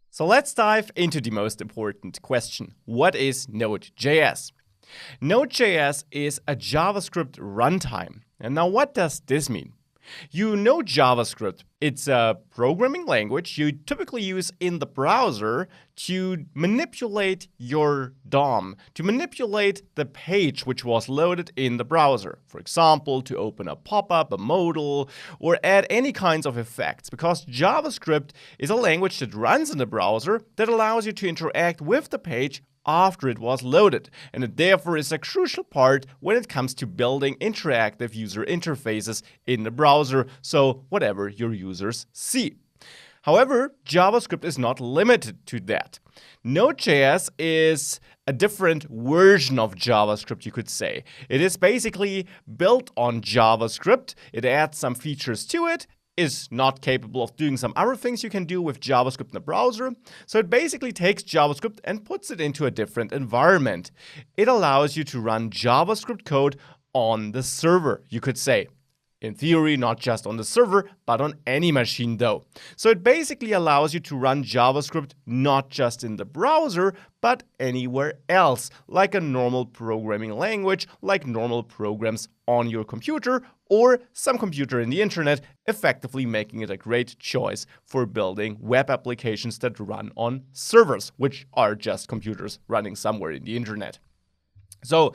So let's dive into the most important question. What is Node.js? Node.js is a JavaScript runtime. And now what does this mean? You know JavaScript. It's a programming language you typically use in the browser to manipulate your DOM, to manipulate the page which was loaded in the browser. For example, to open a pop-up, a modal, or add any kinds of effects. Because JavaScript is a language that runs in the browser that allows you to interact with the page after it was loaded, and it therefore is a crucial part when it comes to building interactive user interfaces in the browser, so whatever your users see. However, JavaScript is not limited to that. Node.js is a different version of JavaScript, you could say. It is basically built on JavaScript, it adds some features to it, is not capable of doing some other things you can do with JavaScript in the browser. So it basically takes JavaScript and puts it into a different environment. It allows you to run JavaScript code on the server, you could say. In theory, not just on the server, but on any machine though. So it basically allows you to run JavaScript not just in the browser, but anywhere else, like a normal programming language, like normal programs on your computer or some computer in the internet, effectively making it a great choice for building web applications that run on servers, which are just computers running somewhere in the internet. So,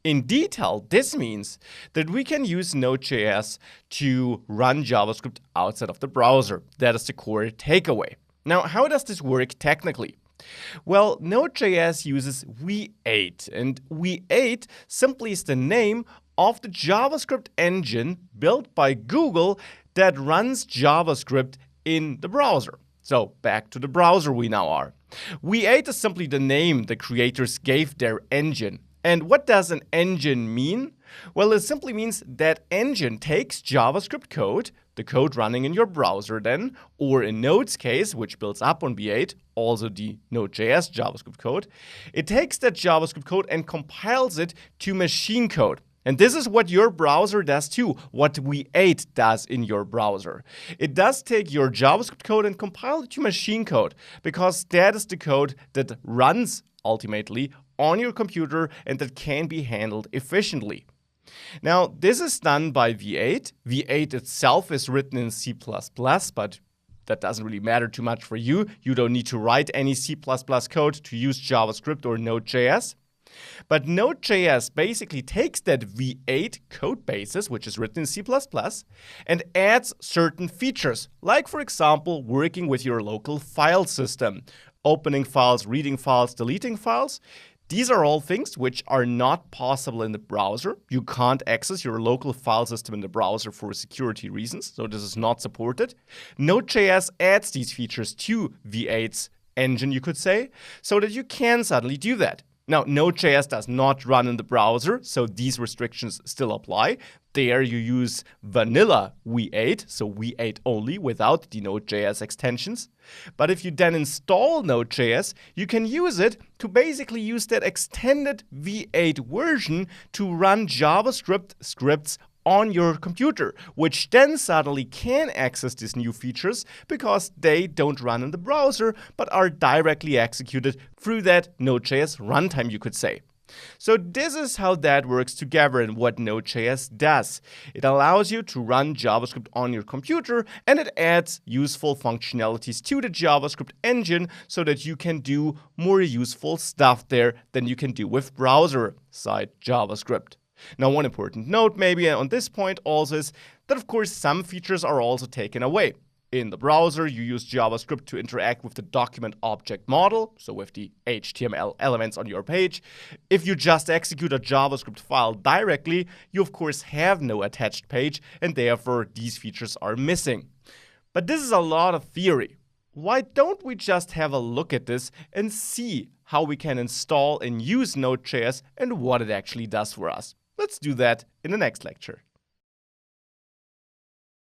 in detail, this means that we can use Node.js to run JavaScript outside of the browser. That is the core takeaway. Now, how does this work technically? Well, Node.js uses V8, and V8 simply is the name of the JavaScript engine built by Google that runs JavaScript in the browser. So back to the browser we now are. V8 is simply the name the creators gave their engine. And what does an engine mean? Well, it simply means that engine takes JavaScript code, the code running in your browser then, or in Node's case, which builds up on V8, also the Node.js JavaScript code, it takes that JavaScript code and compiles it to machine code. And this is what your browser does too, what V8 does in your browser. It does take your JavaScript code and compile it to machine code, because that is the code that runs ultimately on your computer and that can be handled efficiently. Now, this is done by V8. V8 itself is written in C++, but that doesn't really matter too much for you. You don't need to write any C++ code to use JavaScript or Node.js. But Node.js basically takes that V8 code basis, which is written in C++, and adds certain features, like for example, working with your local file system, opening files, reading files, deleting files. These are all things which are not possible in the browser. You can't access your local file system in the browser for security reasons, so this is not supported. Node.js adds these features to V8's engine, you could say, so that you can suddenly do that. Now, Node.js does not run in the browser, so these restrictions still apply. There you use vanilla V8, so V8 only, without the Node.js extensions. But if you then install Node.js, you can use it to basically use that extended V8 version to run JavaScript scripts on your computer, which then suddenly can access these new features because they don't run in the browser, but are directly executed through that Node.js runtime, you could say. So this is how that works together and what Node.js does. It allows you to run JavaScript on your computer, and it adds useful functionalities to the JavaScript engine so that you can do more useful stuff there than you can do with browser-side JavaScript. Now, one important note maybe on this point also is that, of course, some features are also taken away. In the browser, you use JavaScript to interact with the document object model, so with the HTML elements on your page. If you just execute a JavaScript file directly, you of course have no attached page, and therefore these features are missing. But this is a lot of theory. Why don't we just have a look at this and see how we can install and use Node.js and what it actually does for us? Let's do that in the next lecture.